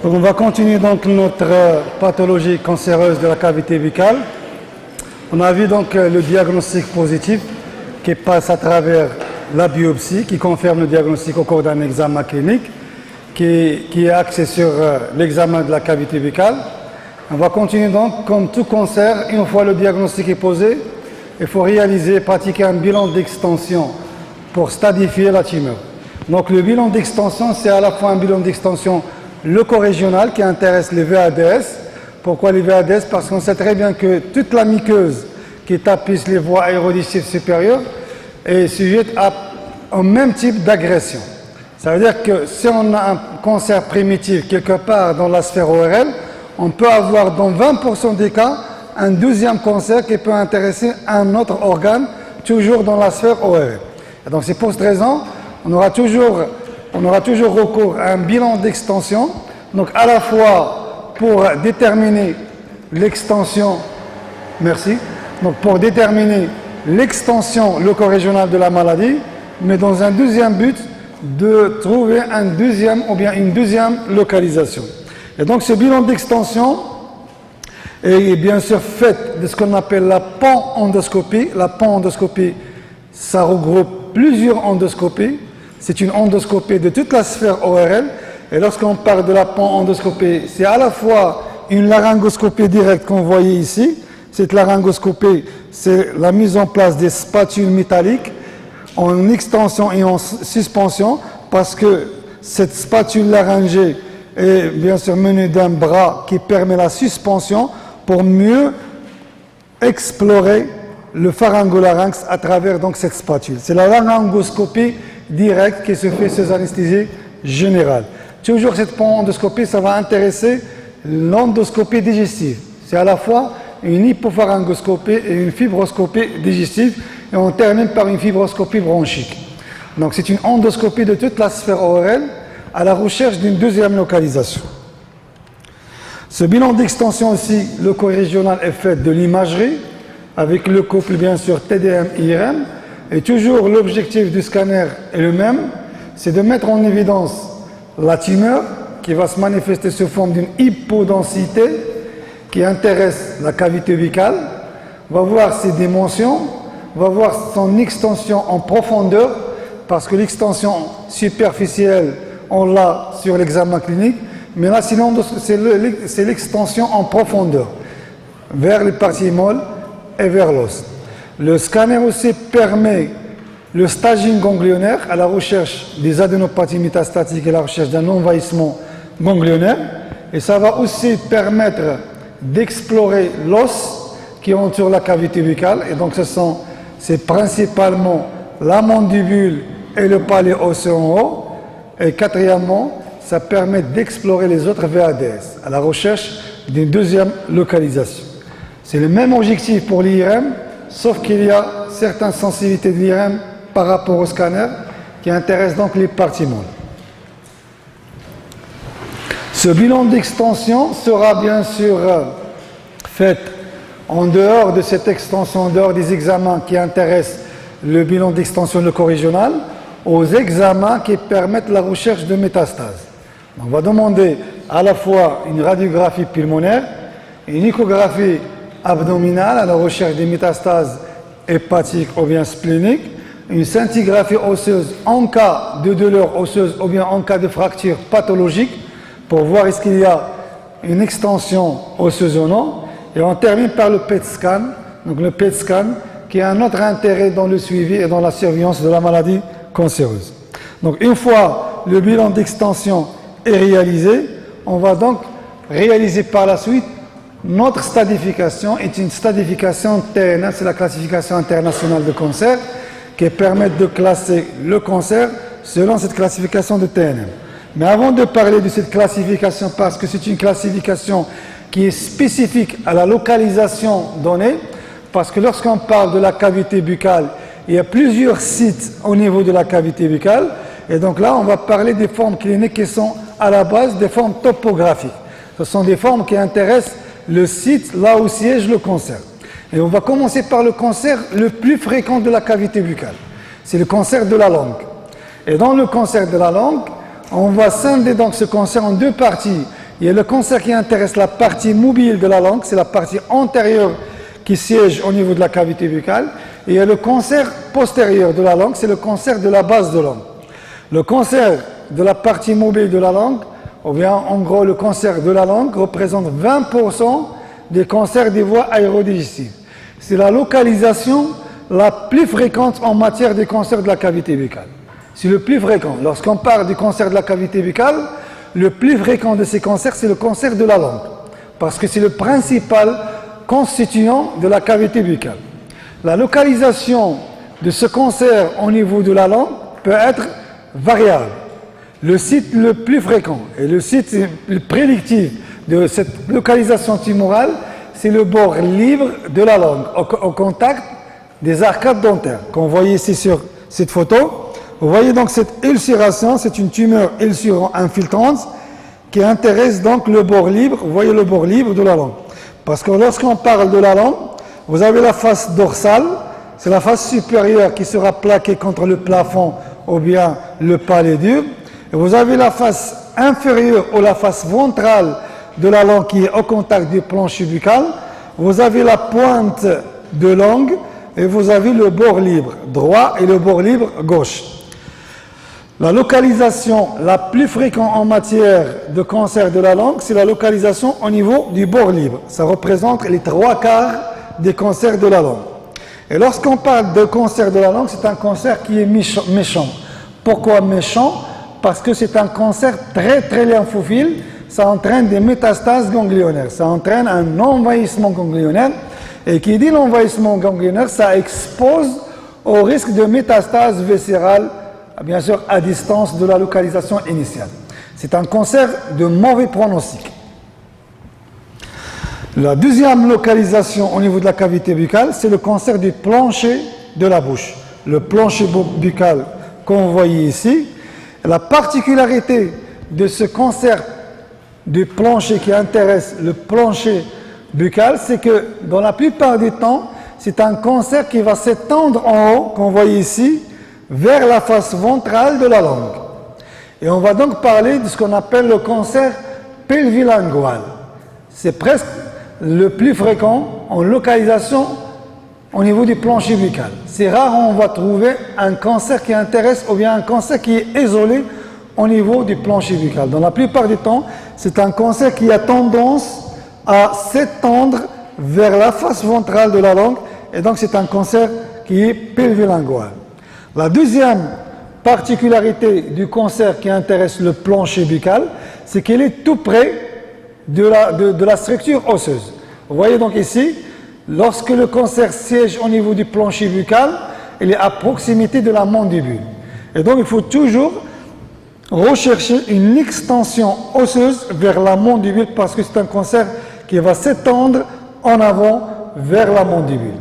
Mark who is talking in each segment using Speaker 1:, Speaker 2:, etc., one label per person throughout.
Speaker 1: Donc on va continuer donc notre pathologie cancéreuse de la cavité buccale. On a vu donc le diagnostic positif qui passe à travers la biopsie, qui confirme le diagnostic au cours d'un examen clinique, qui est axé sur l'examen de la cavité buccale. On va continuer donc, comme tout cancer, une fois le diagnostic est posé, il faut pratiquer un bilan d'extension pour stadifier la tumeur. Donc le bilan d'extension, c'est à la fois un bilan d'extension leucorégional qui intéresse les VADS. Pourquoi les VADS? Parce qu'on sait très bien que toute la muqueuse qui tapisse les voies aérodictives supérieures est sujette au même type d'agression. Ça veut dire que si on a un cancer primitif quelque part dans la sphère ORL, on peut avoir dans 20% des cas un deuxième cancer qui peut intéresser un autre organe, toujours dans la sphère ORL. Et donc c'est pour cette raison, on aura toujours recours à un bilan d'extension, donc à la fois pour déterminer l'extension, donc pour déterminer l'extension leucorégionale de la maladie, mais dans un deuxième but de trouver un deuxième ou bien une deuxième localisation. Et donc ce bilan d'extension est bien sûr fait de ce qu'on appelle la pan-endoscopie. La pan-endoscopie, ça regroupe plusieurs endoscopies. C'est une endoscopie de toute la sphère ORL. Et lorsqu'on parle de la pan-endoscopie, c'est à la fois une laryngoscopie directe qu'on voyait ici. Cette laryngoscopie, c'est la mise en place des spatules métalliques en extension et en suspension, parce que cette spatule laryngée est bien sûr menée d'un bras qui permet la suspension pour mieux explorer le pharyngolarynx à travers donc cette spatule. C'est la laryngoscopie directe qui se fait sous anesthésie générale. Toujours cette endoscopie, ça va intéresser l'endoscopie digestive. C'est à la fois une hypopharyngoscopie et une fibroscopie digestive, et on termine par une fibroscopie bronchique. Donc c'est une endoscopie de toute la sphère ORL à la recherche d'une deuxième localisation. Ce bilan d'extension aussi leucorégional est fait de l'imagerie, avec le couple bien sûr TDM-IRM, et toujours l'objectif du scanner est le même, c'est de mettre en évidence la tumeur qui va se manifester sous forme d'une hypodensité qui intéresse la cavité buccale. On va voir ses dimensions, on va voir son extension en profondeur, parce que l'extension superficielle, on l'a sur l'examen clinique, mais là, sinon, c'est l'extension en profondeur, vers les parties molles et vers l'os. Le scanner aussi permet le staging ganglionnaire à la recherche des adénopathies métastatiques et la recherche d'un envahissement ganglionnaire. Et ça va aussi permettre d'explorer l'os qui entoure la cavité buccale. Et donc, c'est principalement la mandibule et le palais osseux en haut. Et quatrièmement, ça permet d'explorer les autres VADS à la recherche d'une deuxième localisation. C'est le même objectif pour l'IRM, sauf qu'il y a certaines sensibilités de l'IRM par rapport au scanner qui intéressent donc les parties molles. Ce bilan d'extension sera bien sûr fait en dehors de cette extension, en dehors des examens qui intéressent le bilan d'extension leucorégionale, aux examens qui permettent la recherche de métastases. On va demander à la fois une radiographie pulmonaire, une échographie abdominale à la recherche des métastases hépatiques ou bien spléniques, une scintigraphie osseuse en cas de douleur osseuse ou bien en cas de fracture pathologique pour voir est-ce qu'il y a une extension osseuse ou non. Et on termine par le PET scan, donc le PET scan qui a un autre intérêt dans le suivi et dans la surveillance de la maladie cancéreuse. Donc une fois le bilan d'extension est réalisé, on va donc réaliser par la suite notre stadification, est une stadification TNM, c'est la classification internationale de cancer, qui permet de classer le cancer selon cette classification de TNM. Mais avant de parler de cette classification, parce que c'est une classification qui est spécifique à la localisation donnée, parce que lorsqu'on parle de la cavité buccale, il y a plusieurs sites au niveau de la cavité buccale, et donc là on va parler des formes cliniques qui sont à la base des formes topographiques. Ce sont des formes qui intéressent le site là où siège le cancer. Et on va commencer par le cancer le plus fréquent de la cavité buccale. C'est le cancer de la langue. Et dans le cancer de la langue, on va scinder donc ce cancer en deux parties. Il y a le cancer qui intéresse la partie mobile de la langue, c'est la partie antérieure qui siège au niveau de la cavité buccale. Et il y a le cancer postérieur de la langue, c'est le cancer de la base de langue. Le cancer de la partie mobile de la langue, ou bien en gros le cancer de la langue, représente 20% des cancers des voies aérodigestives. C'est la localisation la plus fréquente en matière de cancer de la cavité buccale. C'est le plus fréquent. Lorsqu'on parle du cancer de la cavité buccale, le plus fréquent de ces cancers, c'est le cancer de la langue, parce que c'est le principal constituant de la cavité buccale. La localisation de ce cancer au niveau de la langue peut être variable. Le site le plus fréquent et le site le prédictif de cette localisation tumorale, c'est le bord libre de la langue, au contact des arcades dentaires, qu'on voit ici sur cette photo. Vous voyez donc cette ulcération, c'est une tumeur ulcérante infiltrante qui intéresse donc le bord libre, vous voyez le bord libre de la langue. Parce que lorsqu'on parle de la langue, vous avez la face dorsale, c'est la face supérieure qui sera plaquée contre le plafond ou bien le palais dur. Et vous avez la face inférieure ou la face ventrale de la langue qui est au contact du plancher buccal. Vous avez la pointe de langue et vous avez le bord libre droit et le bord libre gauche. La localisation la plus fréquente en matière de cancer de la langue, c'est la localisation au niveau du bord libre. Ça représente les 3/4 des cancers de la langue. Et lorsqu'on parle de cancer de la langue, c'est un cancer qui est méchant. Pourquoi méchant? Parce que c'est un cancer très lymphophile. Ça entraîne des métastases ganglionnaires. Ça entraîne un envahissement ganglionnaire. Et qui dit l'envahissement ganglionnaire, ça expose au risque de métastases viscérales, bien sûr à distance de la localisation initiale. C'est un cancer de mauvais pronostic. La deuxième localisation au niveau de la cavité buccale, c'est le cancer du plancher de la bouche. Le plancher buccal qu'on voit ici. La particularité de ce cancer du plancher qui intéresse le plancher buccal, c'est que dans la plupart du temps, c'est un cancer qui va s'étendre en haut, qu'on voit ici, vers la face ventrale de la langue. Et on va donc parler de ce qu'on appelle le cancer pelvilingual. C'est presque le plus fréquent en localisation au niveau du plancher buccal. C'est rare où on va trouver un cancer qui intéresse ou bien un cancer qui est isolé au niveau du plancher buccal. Dans la plupart du temps, c'est un cancer qui a tendance à s'étendre vers la face ventrale de la langue et donc c'est un cancer qui est pelvilingual. La deuxième particularité du cancer qui intéresse le plancher buccal, c'est qu'il est tout près de la structure osseuse. Vous voyez donc ici, lorsque le cancer siège au niveau du plancher buccal, il est à proximité de la mandibule. Et donc il faut toujours rechercher une extension osseuse vers la mandibule parce que c'est un cancer qui va s'étendre en avant vers la mandibule.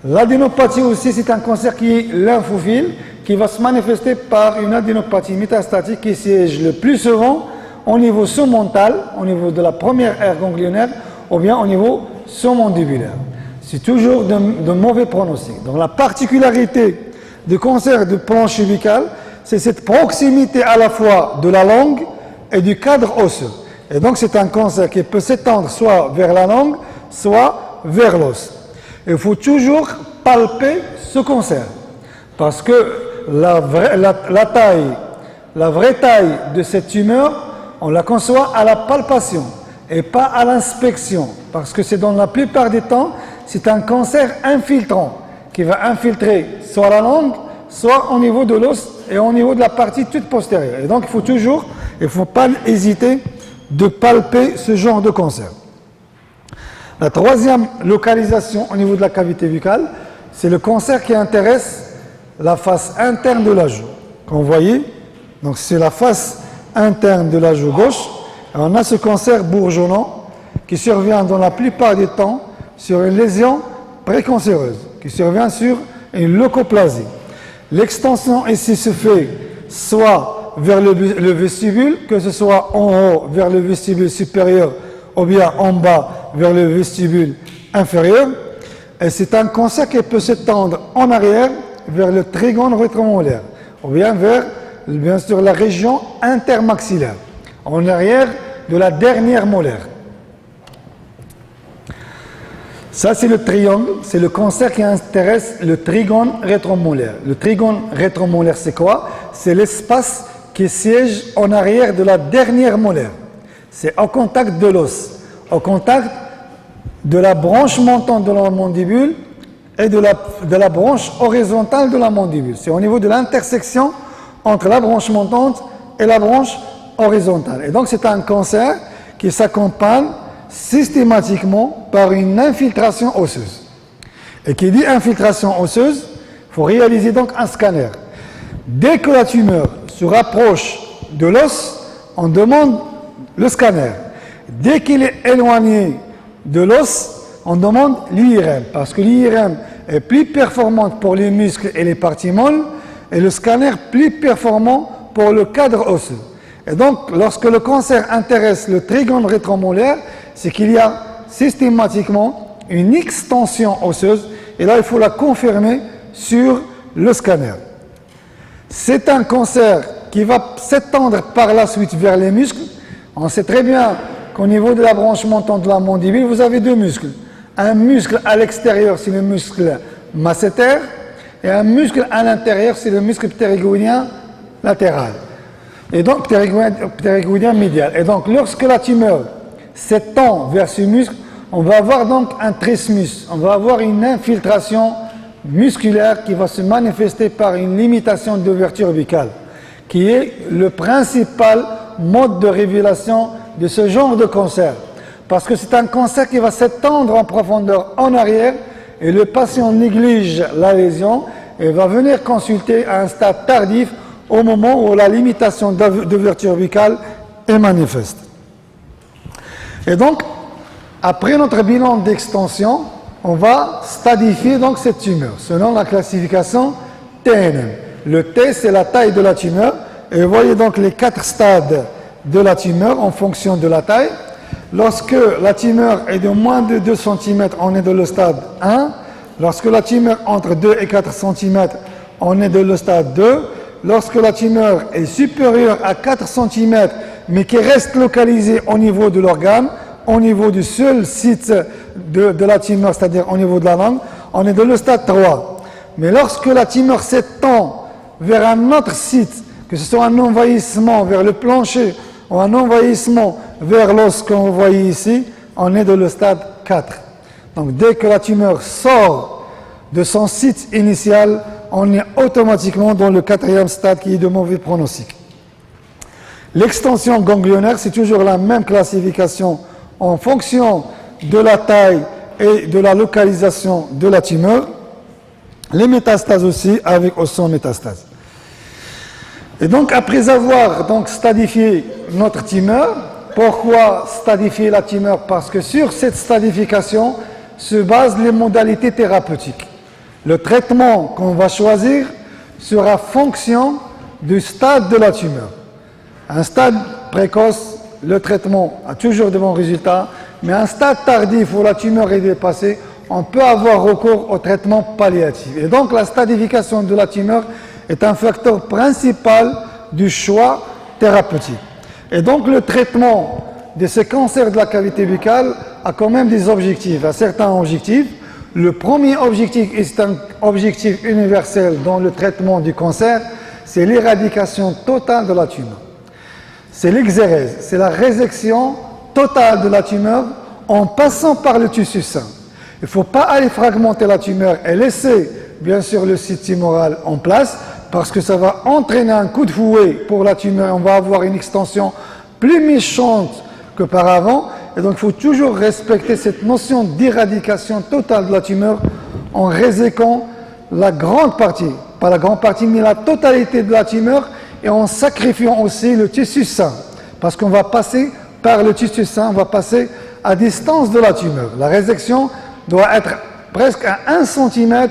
Speaker 1: L'adénopathie aussi, c'est un cancer qui est lymphophile, qui va se manifester par une adénopathie métastatique qui siège le plus souvent au niveau sous-mental, au niveau de la première aire ganglionnaire, ou bien au niveau sous-mandibulaire. C'est toujours de mauvais pronostics. Donc la particularité du cancer du plancher buccal, c'est cette proximité à la fois de la langue et du cadre osseux. Et donc c'est un cancer qui peut s'étendre soit vers la langue, soit vers l'os. Il faut toujours palper ce cancer, parce que la vraie taille de cette tumeur, on la conçoit à la palpation et pas à l'inspection, parce que c'est dans la plupart des temps, c'est un cancer infiltrant qui va infiltrer soit la langue, soit au niveau de l'os et au niveau de la partie toute postérieure. Et donc il ne faut pas hésiter de palper ce genre de cancer. La troisième localisation au niveau de la cavité buccale, c'est le cancer qui intéresse la face interne de la joue. Comme vous voyez, donc c'est la face interne de la joue gauche. Et on a ce cancer bourgeonnant qui survient dans la plupart des temps sur une lésion précancéreuse, qui survient sur une leucoplasie. L'extension ici se fait soit vers le vestibule, que ce soit en haut vers le vestibule supérieur ou bien en bas vers le vestibule inférieur. Et c'est un cancer qui peut s'étendre en arrière vers le trigone rétromolaire ou bien vers, bien sûr, la région intermaxillaire. En arrière de la dernière molaire. Ça, c'est le triangle, c'est le cancer qui intéresse le trigone rétromolaire. Le trigone rétromolaire, c'est quoi? C'est l'espace qui siège en arrière de la dernière molaire. C'est au contact de l'os, au contact de la branche montante de la mandibule et de la branche horizontale de la mandibule. C'est au niveau de l'intersection entre la branche montante et la branche horizontale. Et donc, c'est un cancer qui s'accompagne systématiquement par une infiltration osseuse. Et qui dit infiltration osseuse, il faut réaliser donc un scanner. Dès que la tumeur se rapproche de l'os, on demande le scanner. Dès qu'il est éloigné de l'os, on demande l'IRM, parce que l'IRM est plus performante pour les muscles et les parties molles, et le scanner plus performant pour le cadre osseux. Et donc, lorsque le cancer intéresse le trigone rétromolaire, c'est qu'il y a systématiquement une extension osseuse, et là, il faut la confirmer sur le scanner. C'est un cancer qui va s'étendre par la suite vers les muscles. On sait très bien qu'au niveau de la branche montante de la mandibule, vous avez deux muscles. Un muscle à l'extérieur, c'est le muscle masséter, et un muscle à l'intérieur, c'est le muscle ptérygoïdien latéral. Et donc, ptérygoïdien médial. Et donc, lorsque la tumeur s'étend vers ce muscle, on va avoir donc un trismus, on va avoir une infiltration musculaire qui va se manifester par une limitation d'ouverture buccale, qui est le principal mode de révélation de ce genre de cancer. Parce que c'est un cancer qui va s'étendre en profondeur en arrière et le patient néglige la lésion et va venir consulter à un stade tardif au moment où la limitation d'ouverture buccale est manifeste. Et donc, après notre bilan d'extension, on va stadifier donc cette tumeur selon la classification TNM. Le T, c'est la taille de la tumeur. Et vous voyez donc les 4 stades de la tumeur en fonction de la taille. Lorsque la tumeur est de moins de 2 cm, on est dans le stade 1. Lorsque la tumeur entre 2 et 4 cm, on est dans le stade 2. Lorsque la tumeur est supérieure à 4 cm, mais qui reste localisée au niveau de l'organe, au niveau du seul site de la tumeur, c'est-à-dire au niveau de la langue, on est dans le stade 3. Mais lorsque la tumeur s'étend vers un autre site, que ce soit un envahissement vers le plancher ou un envahissement vers l'os qu'on voit ici, on est dans le stade 4. Donc dès que la tumeur sort de son site initial, on est automatiquement dans le 4e stade qui est de mauvais pronostic. L'extension ganglionnaire, c'est toujours la même classification en fonction de la taille et de la localisation de la tumeur. Les métastases aussi, avec ou sans métastases. Et donc, après avoir donc stadifié notre tumeur, pourquoi stadifier la tumeur? Parce que sur cette stadification se basent les modalités thérapeutiques. Le traitement qu'on va choisir sera fonction du stade de la tumeur. Un stade précoce, le traitement a toujours de bons résultats, mais un stade tardif où la tumeur est dépassée, on peut avoir recours au traitement palliatif. Et donc la stadification de la tumeur est un facteur principal du choix thérapeutique. Et donc le traitement de ces cancers de la cavité buccale a quand même des objectifs, a certains objectifs. Le premier objectif, et c'est un objectif universel dans le traitement du cancer, c'est l'éradication totale de la tumeur. C'est l'exérèse, c'est la résection totale de la tumeur en passant par le tissu sain. Il ne faut pas aller fragmenter la tumeur et laisser bien sûr le site tumoral en place parce que ça va entraîner un coup de fouet pour la tumeur. On va avoir une extension plus méchante qu'auparavant. Et donc il faut toujours respecter cette notion d'éradication totale de la tumeur en réséquant la grande partie, pas la grande partie, mais la totalité de la tumeur et en sacrifiant aussi le tissu sain. Parce qu'on va passer par le tissu sain, on va passer à distance de la tumeur. La résection doit être presque à 1 cm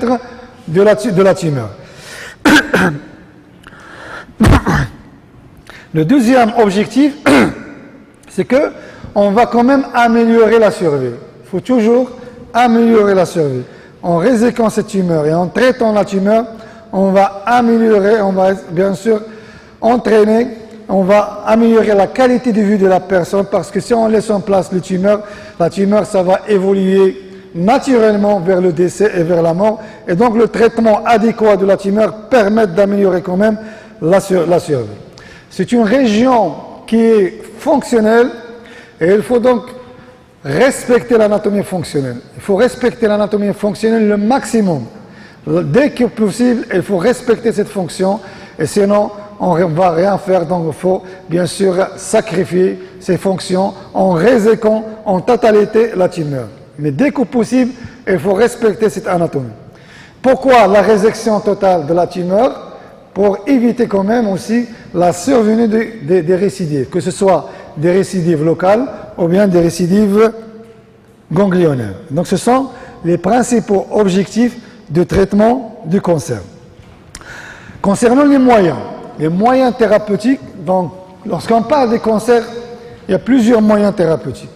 Speaker 1: de la tumeur. Le deuxième objectif, c'est que on va quand même améliorer la survie. Il faut toujours améliorer la survie. En réséquant cette tumeur et en traitant la tumeur, on va améliorer, on va bien sûr entraîner on va améliorer la qualité de vie de la personne parce que si on laisse en place la tumeur, ça va évoluer naturellement vers le décès et vers la mort. Et donc le traitement adéquat de la tumeur permet d'améliorer quand même la survie. C'est une région qui est fonctionnelle et il faut donc respecter l'anatomie fonctionnelle. Il faut respecter l'anatomie fonctionnelle le maximum. Dès que possible, il faut respecter cette fonction et sinon on ne va rien faire. Donc il faut bien sûr sacrifier ces fonctions en réséquant en totalité la tumeur. Mais dès que possible, il faut respecter cette anatomie. Pourquoi la résection totale de la tumeur? Pour éviter quand même aussi la survenue des récidives, que ce soit des récidives locales ou bien des récidives ganglionnaires. Donc ce sont les principaux objectifs de traitement du cancer. Concernant les moyens thérapeutiques, donc lorsqu'on parle des cancers, il y a plusieurs moyens thérapeutiques.